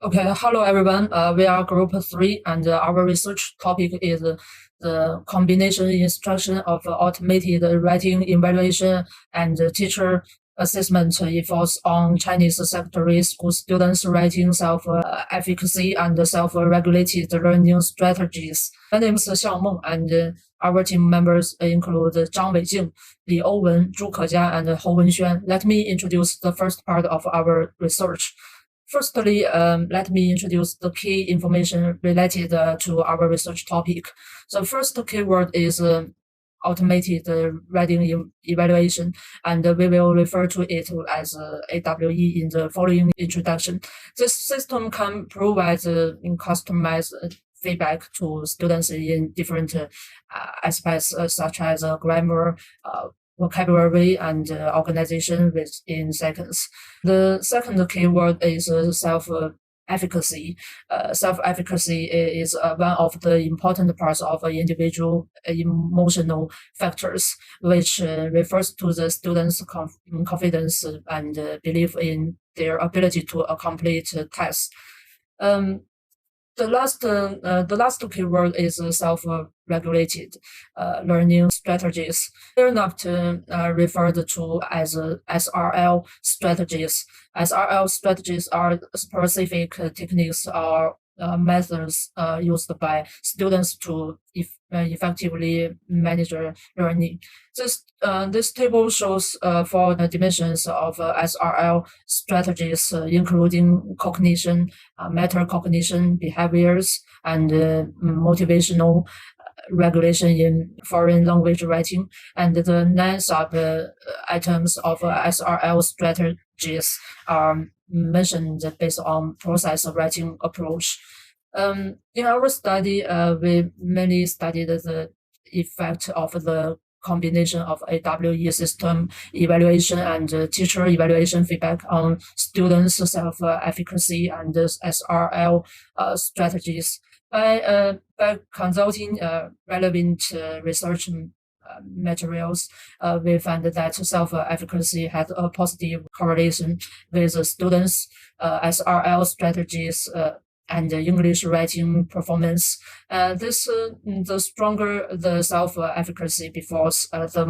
Okay, hello everyone. We are group 3, and our research topic is the combination instruction of automated writing evaluation and teacher assessment efforts on Chinese secondary school students' writing self-efficacy and self-regulated learning strategies. My name is Xiao Meng, and our team members include Zhang Weijing, Li Ouwen, Zhu Kejia, and Hou Wenxuan. Let me introduce the first part of our research. Firstly, let me introduce the key information related to our research topic. The first keyword is automated writing evaluation, and we will refer to it as AWE in the following introduction. This system can provide customized feedback to students in different aspects such as grammar, vocabulary, and organization within seconds. The second keyword is self-efficacy. Self-efficacy is one of the important parts of individual emotional factors, which refers to the students' confidence and belief in their ability to accomplish tasks. The last keyword is self-regulated learning strategies. They're not referred to as SRL strategies. SRL strategies are specific techniques or methods used by students to effectively manage learning. This table shows 4 dimensions of SRL strategies, including cognition, metacognition, behaviors, and motivational regulation in foreign language writing, and the 9 sub-items of SRL strategies are mentioned based on process writing approach. In our study, we mainly studied the effect of the combination of AWE system evaluation and teacher evaluation feedback on students' self-efficacy and SRL strategies. By consulting relevant research materials, we found that self-efficacy had a positive correlation with students' SRL strategies and English writing performance. The stronger the self-efficacy before, the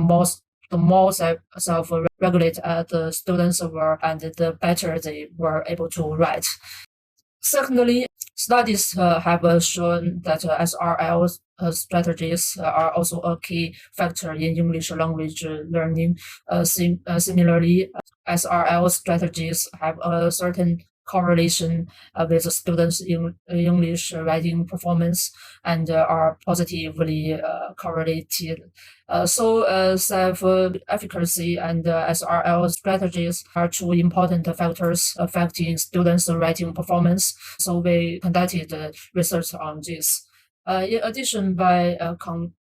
more self-regulate the students were, and the better they were able to write. Secondly, studies have shown that SRL strategies are also a key factor in English language learning. Similarly, SRL strategies have a certain correlation with students' English writing performance and are positively correlated. Self-efficacy and SRL strategies are 2 important factors affecting students' writing performance. So we conducted research on this. In addition, by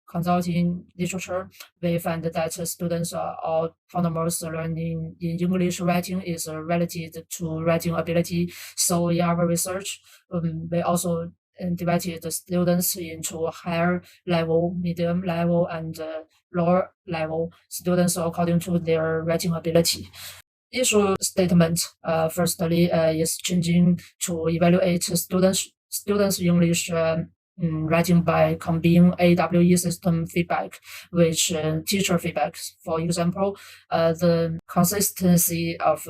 consulting literature, we found that students' autonomous learning in English writing is related to writing ability. So in our research, we also divided the students into higher level, medium level, and lower level students according to their writing ability. Issue statement, firstly, is changing to evaluate students' English writing by combining AWE system feedback with teacher feedback. For example, the consistency of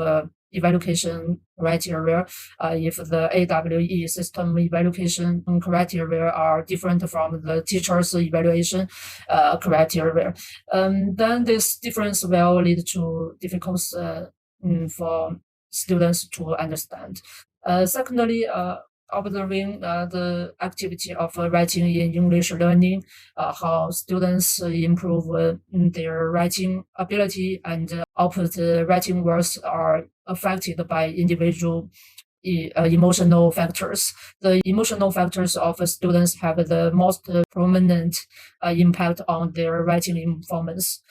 evaluation criteria, if the AWE system evaluation criteria are different from the teacher's evaluation criteria, then this difference will lead to difficulties for students to understand. Secondly, observing the activity of writing in English learning, how students improve their writing ability and output writing words are affected by individual emotional factors. The emotional factors of students have the most prominent impact on their writing performance.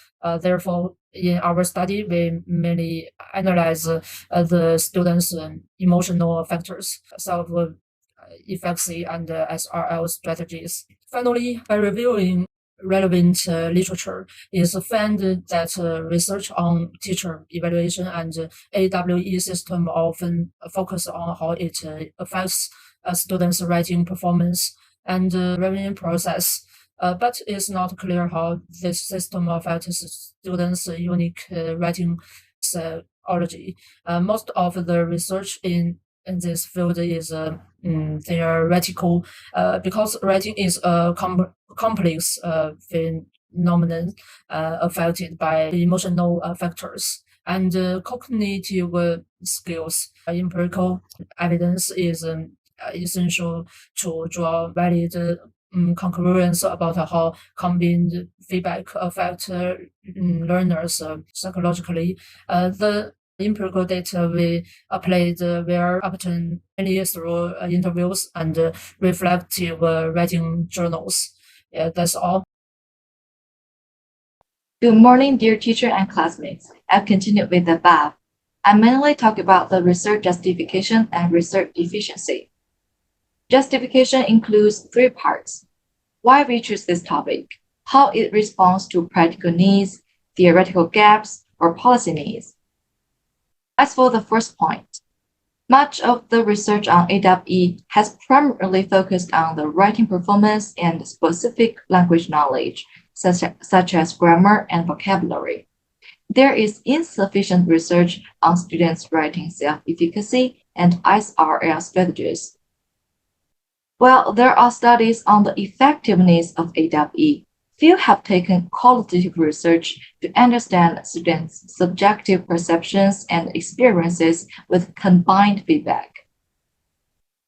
Therefore, in our study, we mainly analyze the students' emotional factors, self-efficacy, and SRL strategies. Finally, by reviewing relevant literature, is found that research on teacher evaluation and AWE system often focus on how it affects students' writing performance and revision process. But it's not clear how this system affects students' unique writing psychology. Most of the research in this field is theoretical, because writing is a complex phenomenon affected by emotional factors and cognitive skills. Empirical evidence is essential to draw valid conclusions about how combined feedback affect learners psychologically. The empirical data we applied were obtained mainly through interviews and reflective writing journals. Yeah, that's all. Good morning, dear teacher and classmates. I'll continue with the above. I mainly talk about the research justification and research efficiency. Justification includes three parts: why we choose this topic, how it responds to practical needs, theoretical gaps, or policy needs. As for the first point, much of the research on AWE has primarily focused on the writing performance and specific language knowledge, such as grammar and vocabulary. There is insufficient research on students' writing self-efficacy and ISRL strategies. While there are studies on the effectiveness of AWE, few have taken qualitative research to understand students' subjective perceptions and experiences with combined feedback.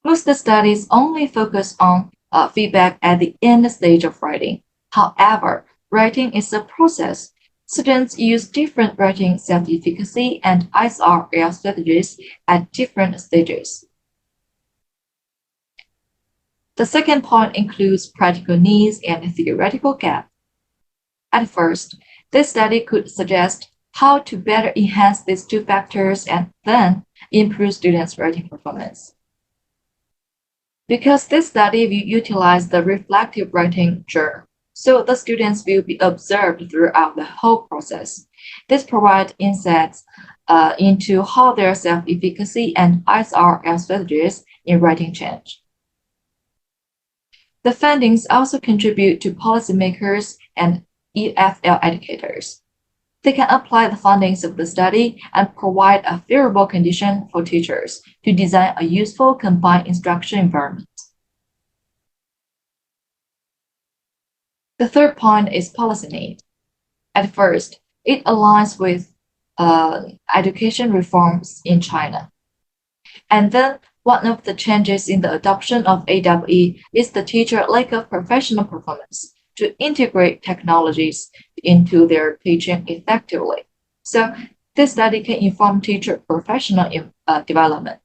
Most studies only focus on feedback at the end stage of writing. However, writing is a process. Students use different writing self-efficacy and ISRL strategies at different stages. The second point includes practical needs and theoretical gap. At first, this study could suggest how to better enhance these two factors and then improve students' writing performance. Because this study will utilize the reflective writing journal, so the students will be observed throughout the whole process. This provides insights into how their self-efficacy and ISRL strategies in writing change. The findings also contribute to policymakers and EFL educators. They can apply the findings of the study and provide a favorable condition for teachers to design a useful combined instruction environment. The third point is policy need. At first, it aligns with education reforms in China. And then one of the changes in the adoption of AWE is the teacher lack of professional performance to integrate technologies into their teaching effectively. So this study can inform teacher professional development.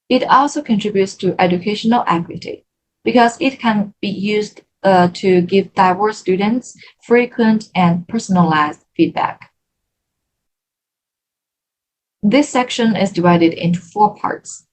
It also contributes to educational equity because it can be used to give diverse students frequent and personalized feedback. This section is divided into 4 parts.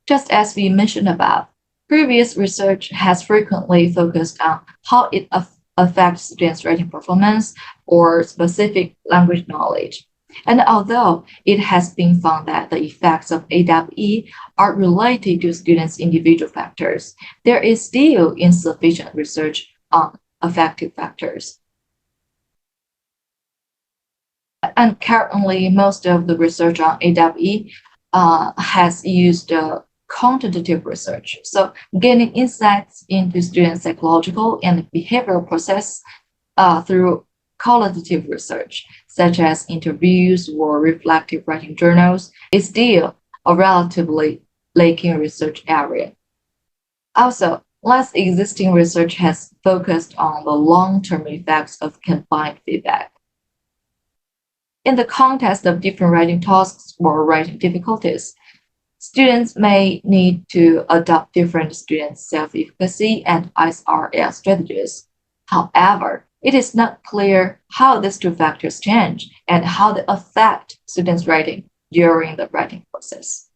Just as we mentioned above, previous research has frequently focused on how it affects students' writing performance or specific language knowledge. And although it has been found that the effects of AWE are related to students' individual factors, there is still insufficient research on affective factors. And currently, most of the research on AWE has used quantitative research. So gaining insights into student psychological and behavioral process through qualitative research, such as interviews or reflective writing journals, is still a relatively lacking research area. Also, less existing research has focused on the long-term effects of combined feedback. In the context of different writing tasks or writing difficulties, students may need to adopt different students' self-efficacy and ISRL strategies. However, it is not clear how these two factors change and how they affect students' writing during the writing process.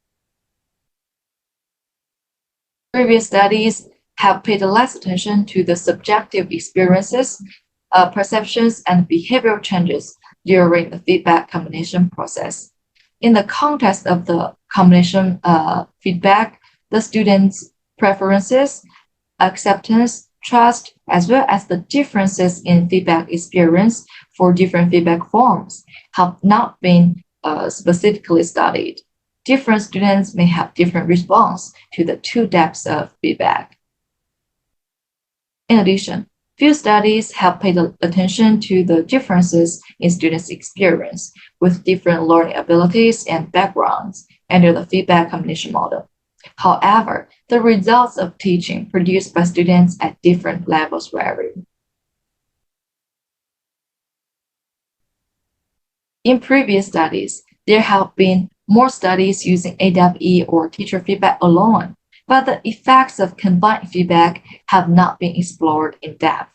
Previous studies have paid less attention to the subjective experiences, perceptions, and behavioral changes during the feedback combination process. In the context of the combination feedback, the students' preferences, acceptance, trust, as well as the differences in feedback experience for different feedback forms have not been specifically studied. Different students may have different response to the two types of feedback. In addition, few studies have paid attention to the differences in students' experience with different learning abilities and backgrounds under the feedback combination model. However, the results of teaching produced by students at different levels vary. In previous studies, there have been more studies using AWE or teacher feedback alone, but the effects of combined feedback have not been explored in depth.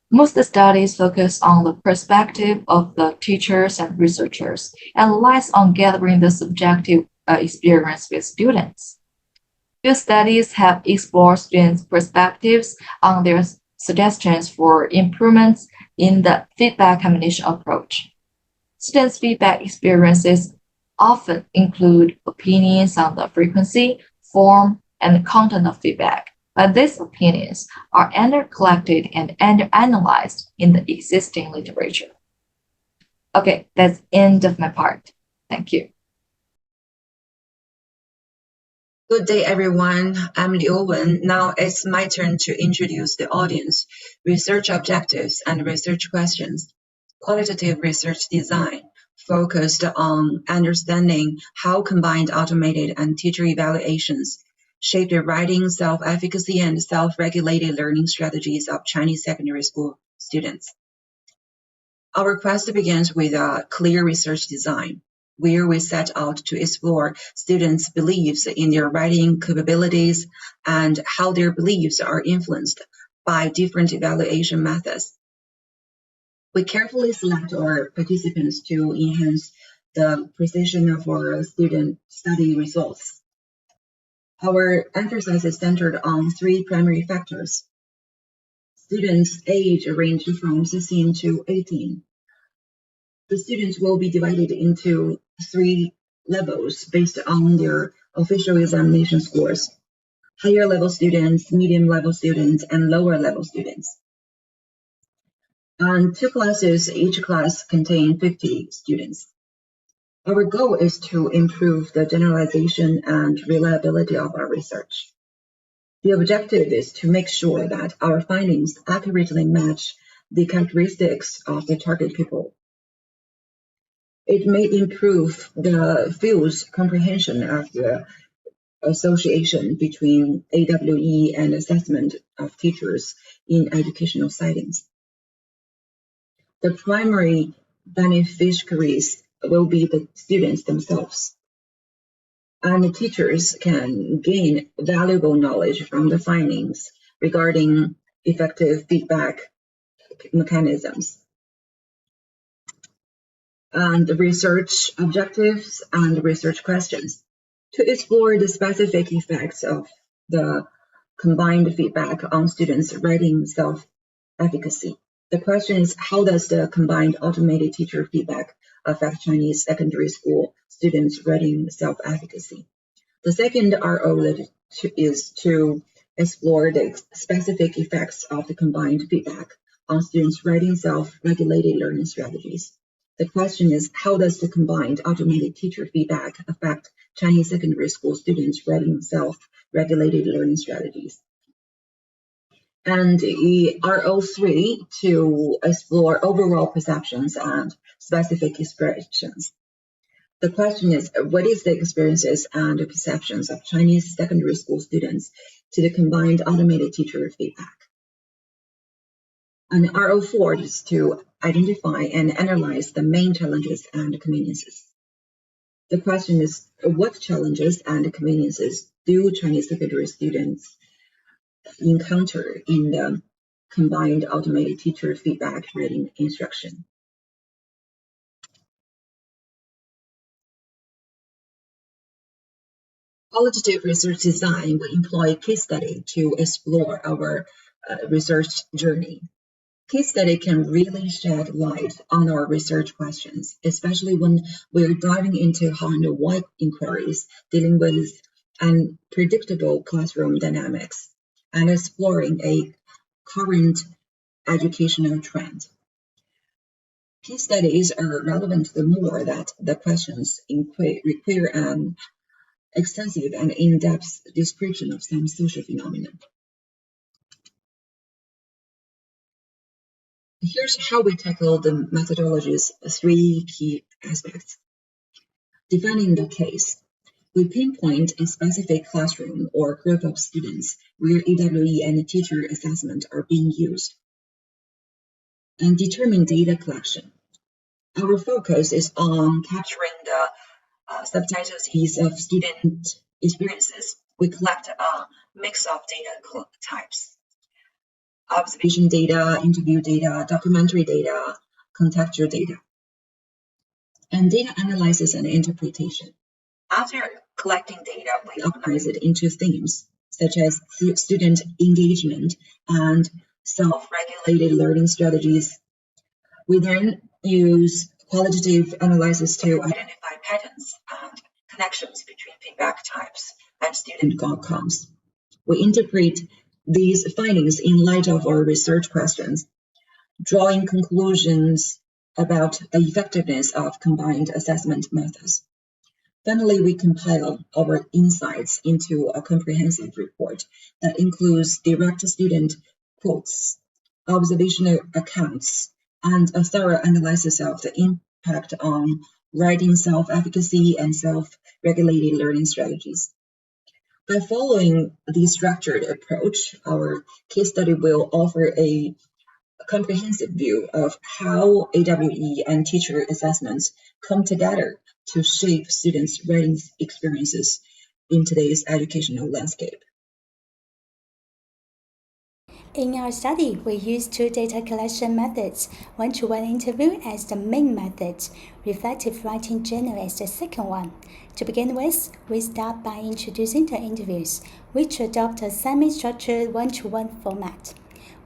Most studies focus on the perspective of the teachers and researchers and relies on gathering the subjective experience with students. Few studies have explored students' perspectives on their suggestions for improvements in the feedback combination approach. Students' feedback experiences often include opinions on the frequency, form, and content of feedback, but these opinions are under-collected and under-analyzed in the existing literature. Okay, that's the end of my part. Thank you. Good day, everyone. I'm Liu Wen. Now it's my turn to introduce the audience, research objectives and research questions. Qualitative research design focused on understanding how combined automated and teacher evaluations shape the writing, self-efficacy, and self-regulated learning strategies of Chinese secondary school students. Our quest begins with a clear research design, where we set out to explore students' beliefs in their writing capabilities and how their beliefs are influenced by different evaluation methods. We carefully select our participants to enhance the precision of our student study results. Our emphasis is centered on three primary factors. Students' age ranges from 16 to 18. The students will be divided into three levels based on their official examination scores: higher level students, medium level students, and lower level students. And two classes, each class contain 50 students. Our goal is to improve the generalization and reliability of our research. The objective is to make sure that our findings accurately match the characteristics of the target people. It may improve the field's comprehension of the association between AWE and assessment of teachers in educational settings. The primary beneficiaries will be the students themselves, and the teachers can gain valuable knowledge from the findings regarding effective feedback mechanisms. And the research objectives and research questions. To explore the specific effects of the combined feedback on students' writing self-efficacy. The question is, how does the combined automated teacher feedback affect Chinese secondary school students' writing self-efficacy? The second RO is to explore the specific effects of the combined feedback on students' writing self-regulated learning strategies. The question is, how does the combined automated teacher feedback affect Chinese secondary school students' writing self-regulated learning strategies? And the RO3 to explore overall perceptions and specific expressions. The question is, what is the experiences and the perceptions of Chinese secondary school students to the combined automated teacher feedback? And RO4 is to identify and analyze the main challenges and conveniences. The question is, what challenges and conveniences do Chinese secondary students encounter in the combined automated teacher feedback writing instruction? Qualitative research design will employ case study to explore our research journey. Case study can really shed light on our research questions, especially when we're diving into how-and-why inquiries, dealing with unpredictable classroom dynamics, and exploring a current educational trend. Case studies are relevant the more that the questions require an extensive and in-depth description of some social phenomenon. Here's how we tackle the methodology's three key aspects. Defining the case. We pinpoint a specific classroom or group of students where AWE and teacher assessment are being used. And determine data collection. Our focus is on capturing the subtleties of student experiences. We collect a mix of data types: observation data, interview data, documentary data, contextual data, and data analysis and interpretation. After collecting data, we organize it into themes, such as student engagement and self-regulated learning strategies. We then use qualitative analysis to identify patterns and connections between feedback types and student outcomes. We interpret these findings in light of our research questions, drawing conclusions about the effectiveness of combined assessment methods. Finally, we compile our insights into a comprehensive report that includes direct student quotes, observational accounts, and a thorough analysis of the impact on writing self-efficacy and self-regulated learning strategies. By following the structured approach, our case study will offer a comprehensive view of how AWE and teacher assessments come together to shape students' learning experiences in today's educational landscape. In our study, we use two data collection methods, one-to-one interview as the main method, reflective writing journal as the second one. To begin with, we start by introducing the interviews, which adopt a semi-structured one-to-one format.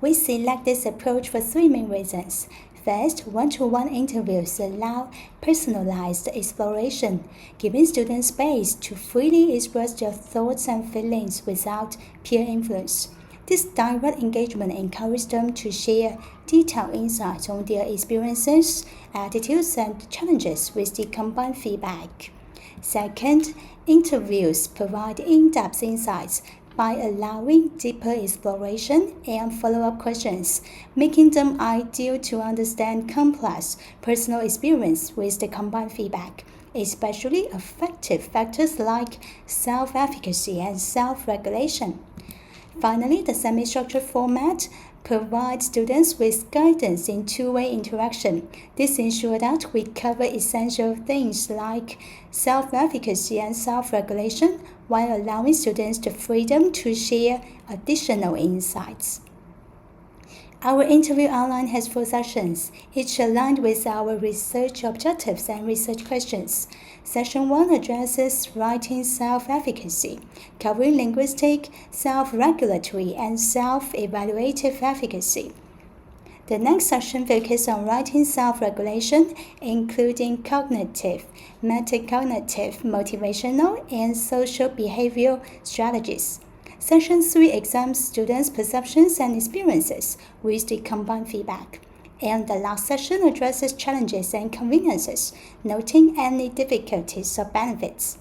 We select this approach for three main reasons. First, one-to-one interviews allow personalized exploration, giving students space to freely express their thoughts and feelings without peer influence. This direct engagement encourages them to share detailed insights on their experiences, attitudes, and challenges with the combined feedback. Second, interviews provide in-depth insights by allowing deeper exploration and follow-up questions, making them ideal to understand complex personal experience with the combined feedback, especially affective factors like self-efficacy and self-regulation. Finally, the semi-structured format provides students with guidance in two-way interaction. This ensures that we cover essential things like self-efficacy and self-regulation while allowing students the freedom to share additional insights. Our interview outline has 4 sections, each aligned with our research objectives and research questions. Section 1 addresses writing self-efficacy, covering linguistic, self-regulatory, and self-evaluative efficacy. The next section focuses on writing self-regulation, including cognitive, metacognitive, motivational, and social behavioral strategies. Section 3 examines students' perceptions and experiences with the combined feedback. And the last section addresses challenges and conveniences, noting any difficulties or benefits.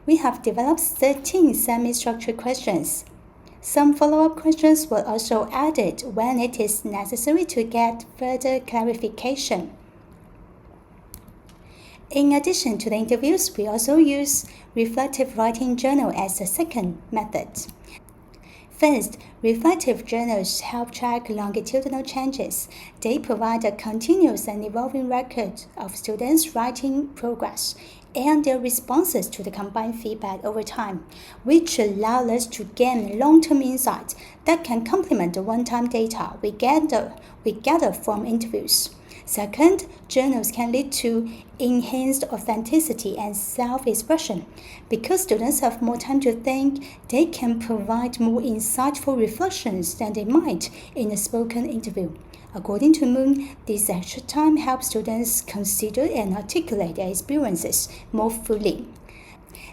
We have developed 13 semi-structured questions. Some follow-up questions were also added when it is necessary to get further clarification. In addition to the interviews, we also use reflective writing journal as the second method. First, reflective journals help track longitudinal changes. They provide a continuous and evolving record of students' writing progress and their responses to the combined feedback over time, which allow us to gain long-term insights that can complement the one-time data we gather from interviews. Second, journals can lead to enhanced authenticity and self-expression. Because students have more time to think, they can provide more insightful reflections than they might in a spoken interview. According to Moon, this extra time helps students consider and articulate their experiences more fully.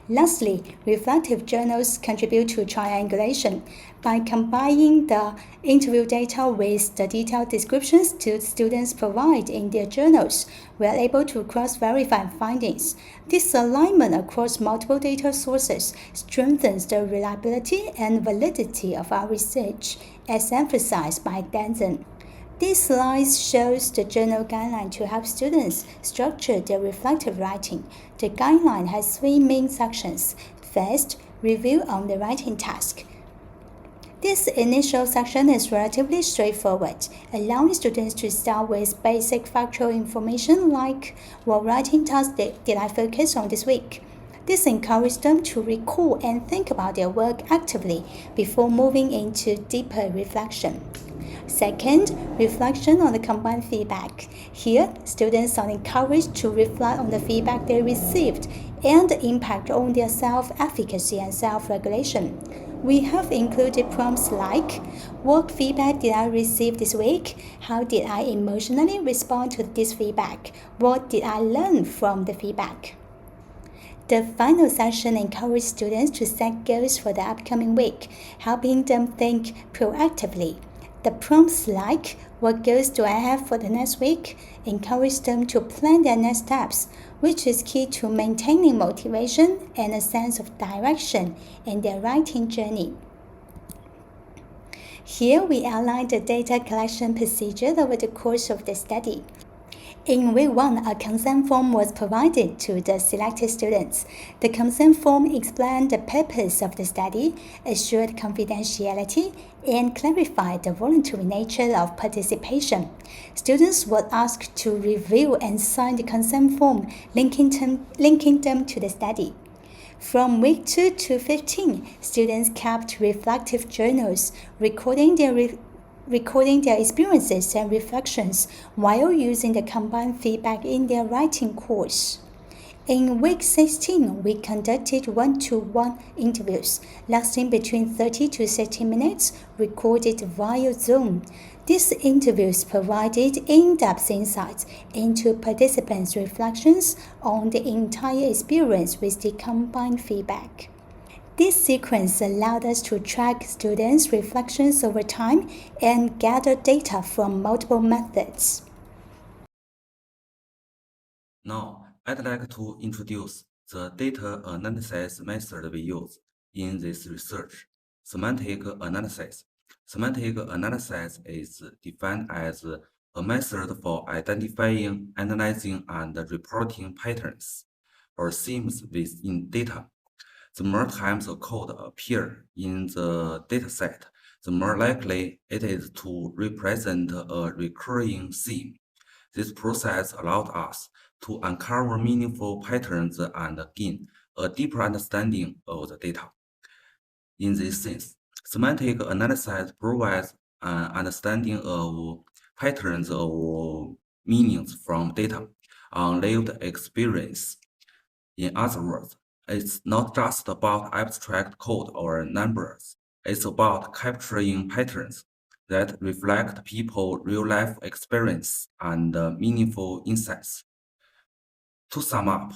Lastly, reflective journals contribute to triangulation. By combining the interview data with the detailed descriptions the students provide in their journals, we are able to cross-verify findings. This alignment across multiple data sources strengthens the reliability and validity of our research, as emphasized by Danson. This slide shows the journal guideline to help students structure their reflective writing. The guideline has three main sections. First, review on the writing task. This initial section is relatively straightforward, allowing students to start with basic factual information like what writing task did I focus on this week. This encourages them to recall and think about their work actively before moving into deeper reflection. Second, reflection on the combined feedback. Here, students are encouraged to reflect on the feedback they received and the impact on their self-efficacy and self-regulation. We have included prompts like, what feedback did I receive this week? How did I emotionally respond to this feedback? What did I learn from the feedback? The final session encourages students to set goals for the upcoming week, helping them think proactively. The prompts like, what goals do I have for the next week? Encourage them to plan their next steps, which is key to maintaining motivation and a sense of direction in their writing journey. Here we outline the data collection procedure over the course of the study. In week 1, a consent form was provided to the selected students. The consent form explained the purpose of the study, assured confidentiality, and clarified the voluntary nature of participation. Students were asked to review and sign the consent form, linking them to the study. From week 2 to 15, students kept reflective journals, recording their experiences and reflections while using the combined feedback in their writing course. In week 16, we conducted one-to-one interviews lasting between 30 to 60 minutes, recorded via Zoom. These interviews provided in-depth insights into participants' reflections on the entire experience with the combined feedback. This sequence allowed us to track students' reflections over time and gather data from multiple methods. Now, I'd like to introduce the data analysis method we use in this research, semantic analysis. Semantic analysis is defined as a method for identifying, analyzing, and reporting patterns or themes within data. The more times a code appears in the dataset, the more likely it is to represent a recurring theme. This process allowed us to uncover meaningful patterns and gain a deeper understanding of the data. In this sense, semantic analysis provides an understanding of patterns of meanings from data on lived experience. In other words, it's not just about abstract code or numbers. It's about capturing patterns that reflect people's real-life experience and meaningful insights. To sum up,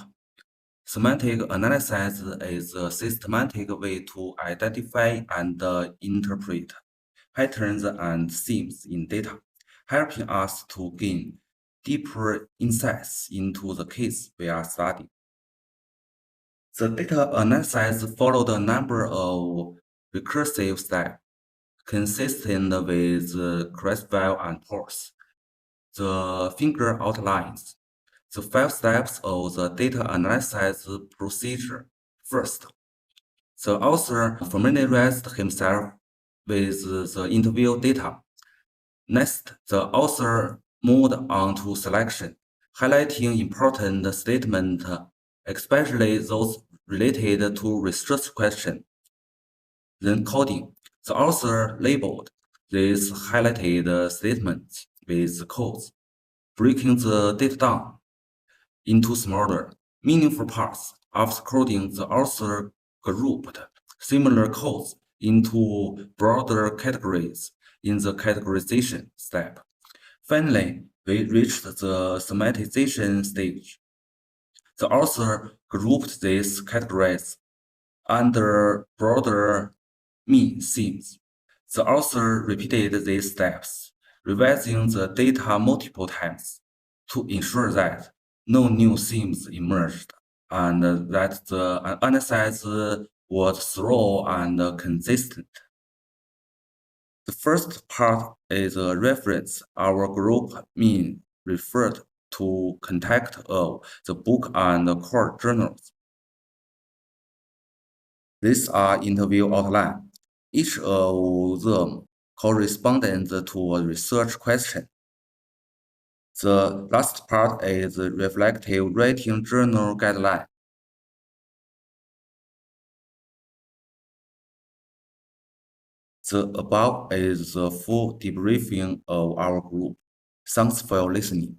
semantic analysis is a systematic way to identify and interpret patterns and themes in data, helping us to gain deeper insights into the case we are studying. The data analysis followed a number of recursive steps consistent with QUALITIVE and PORS. The figure outlines the 5 steps of the data analysis procedure. First, the author familiarized himself with the interview data. Next, the author moved on to selection, highlighting important statements, especially those related to research questions. Then coding. The author labeled these highlighted statements with codes. breaking the data down into smaller, meaningful parts. After coding, the author grouped similar codes into broader categories in the categorization step. Finally, we reached the schematization stage. The author grouped these categories under broader mean themes. The author repeated these steps, revising the data multiple times to ensure that no new themes emerged and that the analysis was thorough and consistent. The first part is a reference. Our group mean referred to content of the book and core journals. These are interview outlines. Each of them corresponds to a research question. The last part is reflective writing journal guideline. The above is the full debriefing of our group. Thanks for your listening.